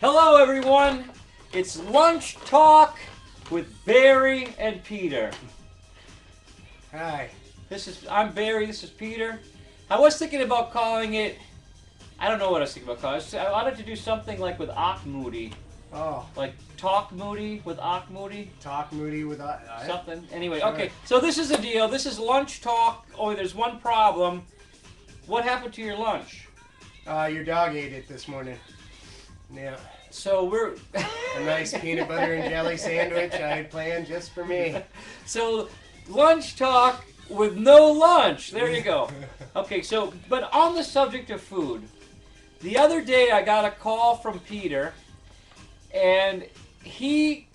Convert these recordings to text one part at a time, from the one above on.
Hello, everyone. It's Lunch Talk with Barry and Peter. Hi. I'm Barry. This is Peter. I was thinking about calling it. I don't know what I was thinking about calling it. I wanted to do something like with Moody. Oh. Like Talk Moody with Moody. Talk Moody with Something. Anyway, sure. Okay. So this is the deal. This is Lunch Talk. Oh, there's one problem. What happened to your lunch? Your dog ate it this morning. Yeah. So we're a nice peanut butter and jelly sandwich I had planned just for me. So Lunch Talk with no lunch. There you go. Okay, so, but on the subject of food, the other day I got a call from Peter, and he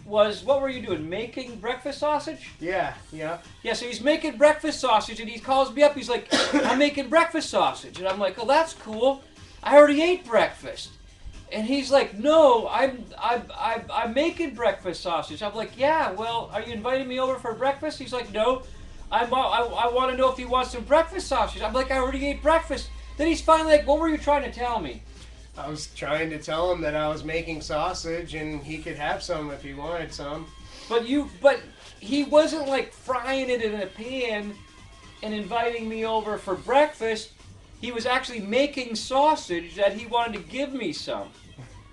was, what were you doing, making breakfast sausage? Yeah. Yeah, so he's making breakfast sausage, and he calls me up, he's like, I'm making breakfast sausage. And I'm like, oh, that's cool. I already ate breakfast. And he's like, no, I'm making breakfast sausage. I'm like, yeah, well, are you inviting me over for breakfast? He's like, no, I want to know if he wants some breakfast sausage. I'm like, I already ate breakfast. Then he's finally like, what were you trying to tell me? I was trying to tell him that I was making sausage and he could have some if he wanted some. But he wasn't like frying it in a pan and inviting me over for breakfast. He was actually making sausage that he wanted to give me some,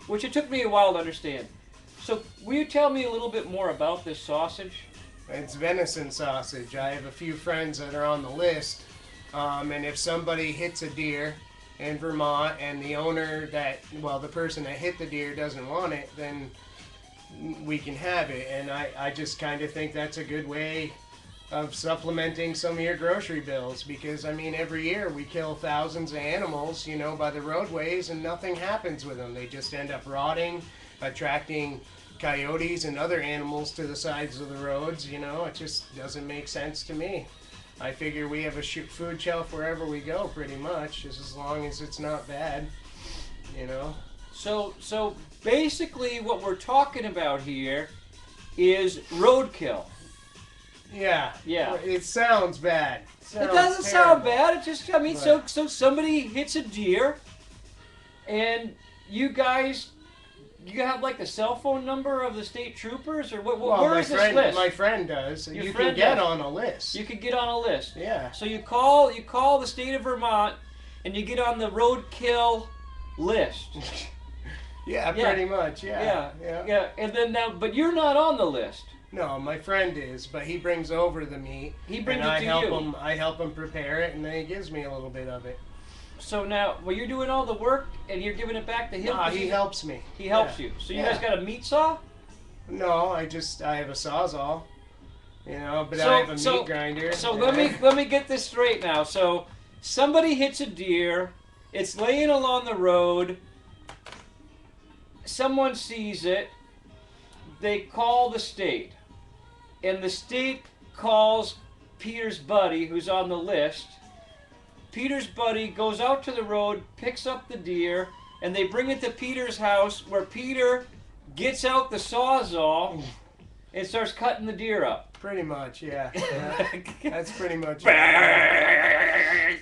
which it took me a while to understand. So will you tell me a little bit more about this sausage? It's venison sausage. I have a few friends that are on the list, and if somebody hits a deer in Vermont and the person that hit the deer doesn't want it, then we can have it. And I just kind of think that's a good way of supplementing some of your grocery bills, because I mean every year we kill thousands of animals, by the roadways, and nothing happens with them. They just end up rotting, attracting coyotes and other animals to the sides of the roads. It just doesn't make sense to me. I figure we have a food shelf wherever we go, pretty much, just as long as it's not bad. So basically what we're talking about here is roadkill. Yeah. Yeah. It sounds bad. It doesn't sound bad. It just, so somebody hits a deer, and you have like the cell phone number of the state troopers, or what? Well, where is this list? My friend does. Your you friend can get does. on a list. You could get on a list. Yeah. So you call the state of Vermont, and you get on the roadkill list. Yeah, pretty much. Yeah. And then but you're not on the list. No, my friend is, but he brings over the meat. He brings and it to you. I help him prepare it, and then he gives me a little bit of it. So now, you're doing all the work, and you're giving it back to him? No, he helps me. He helps you. So you guys got a meat saw? No, I have a Sawzall. But I have a meat grinder. So let me get this straight now. So somebody hits a deer, it's laying along the road, someone sees it, they call the state, and the state calls Peter's buddy who's on the list. Peter's buddy goes out to the road, picks up the deer, and they bring it to Peter's house, where Peter gets out the Sawzall and starts cutting the deer up. Pretty much, yeah. That's pretty much it.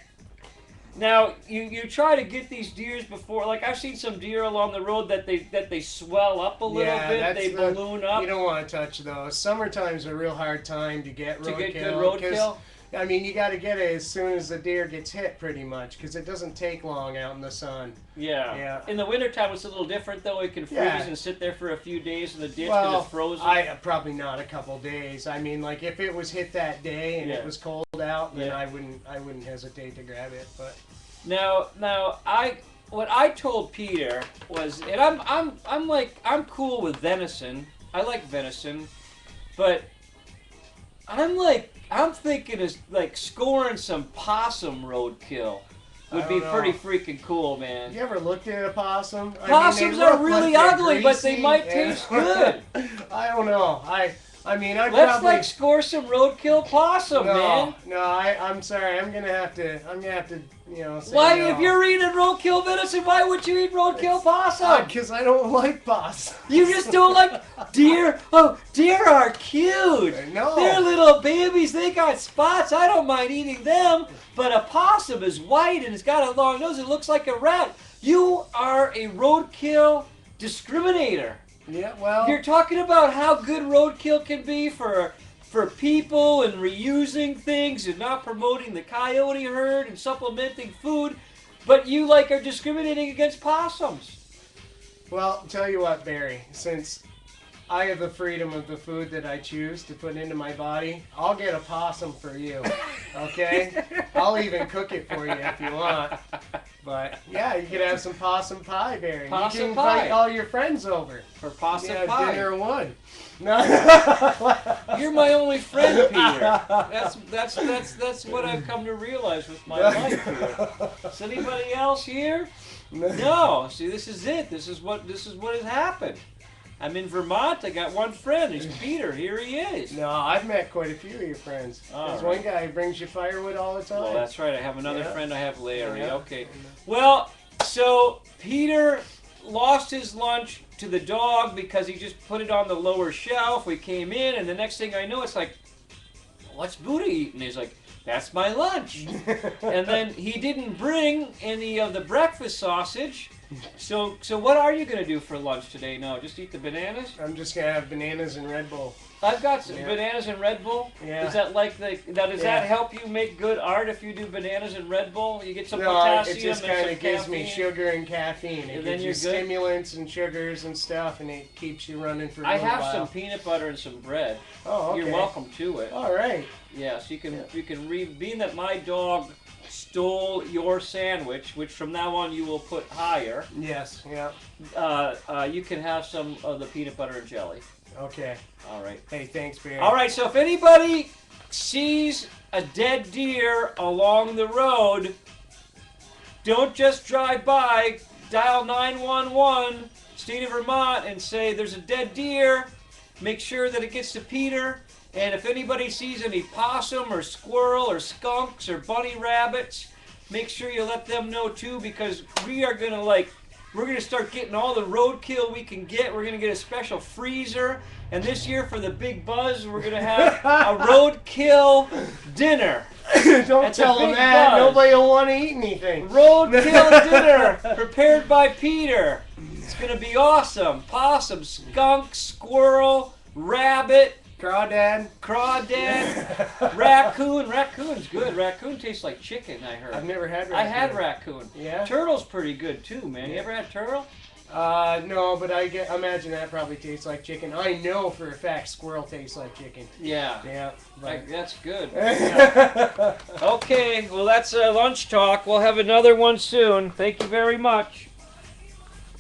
Now, you try to get these deers before, like I've seen some deer along the road that they swell up a little bit, they balloon up. You don't want to touch those. Summertime's a real hard time to get roadkill. To get good roadkill? I mean, you got to get it as soon as the deer gets hit, pretty much, because it doesn't take long out in the sun. Yeah. In the wintertime, it's a little different, though. It can freeze and sit there for a few days in the ditch because it's frozen. Probably not a couple days. I mean, like if it was hit that day and it was cold out, then I wouldn't hesitate to grab it. But now, what I told Peter was, and I'm cool with venison. I like venison, but I'm thinking is like scoring some possum roadkill would be pretty freaking cool, man. You ever looked at a possum? Possums are really ugly, but they might taste good. I don't know. Let's like score some roadkill possum, man. No, I'm sorry. I'm gonna have to. Say why? no. If you're eating roadkill venison, why would you eat roadkill possum? Because I don't like possum. You just don't like deer. Oh, deer are cute. No. They're little babies. They got spots. I don't mind eating them. But a possum is white and it's got a long nose. It looks like a rat. You are a roadkill discriminator. Yeah, well, You're talking about how good roadkill can be for people and reusing things and not promoting the coyote herd and supplementing food, but you like are discriminating against possums. well, tell you what, Barry, since I have the freedom of the food that I choose to put into my body, I'll get a possum for you, okay? I'll even cook it for you if you want. But, yeah, you could have some possum pie, Barry. Possum you can pie. invite all your friends over. For possum You can have pie. dinner in one. No. You're my only friend, Peter. That's what I've come to realize with my life here. Is anybody else here? No. See, this is it. This is what has happened. I'm in Vermont. I got one friend. He's Peter. Here he is. No, I've met quite a few of your friends. There's one guy who brings you firewood all the time. Well, that's right. I have another friend. I have Larry. Yeah. Okay. Well, so Peter lost his lunch to the dog because he just put it on the lower shelf. We came in, and the next thing I know, it's like, what's Buddha eating? He's like, that's my lunch. And then he didn't bring any of the breakfast sausage. So what are you going to do for lunch today? No, just eat the bananas? I'm just going to have bananas and Red Bull. I've got some bananas and Red Bull. Yeah. Is that like does that help you make good art if you do bananas and Red Bull? You get some potassium it just and kind some of gives caffeine. me sugar and caffeine. It And then gives you you're good? stimulants and sugars and stuff, and it keeps you running for a I little have while. some peanut butter and some bread. Oh, okay. You're welcome to it. All right. Yeah, so you can read. Being that my dog stole your sandwich, which from now on you will put higher. Yes. Yeah. You can have some of the peanut butter and jelly. Okay. All right. Hey, thanks, Barry. All right. So if anybody sees a dead deer along the road, don't just drive by. Dial 911, state of Vermont, and say there's a dead deer. Make sure that it gets to Peter. And if anybody sees any possum or squirrel or skunks or bunny rabbits, make sure you let them know too, because we're gonna start getting all the roadkill we can get. We're gonna get a special freezer, and this year for the big buzz, we're gonna have a roadkill dinner. Don't That's a tell them big that. buzz. Nobody will want to eat anything. Roadkill dinner prepared by Peter. It's gonna be awesome. Possum, skunk, squirrel, rabbit. Crawdad. Crawdad, raccoon. Raccoon's good. Raccoon tastes like chicken, I heard. I've never had raccoon. I had raccoon. Yeah? Turtle's pretty good too, man. You ever had turtle? No, but I imagine that probably tastes like chicken. I know for a fact squirrel tastes like chicken. Yeah. Yeah. That's good. Yeah. Okay, well that's lunch talk. We'll have another one soon. Thank you very much.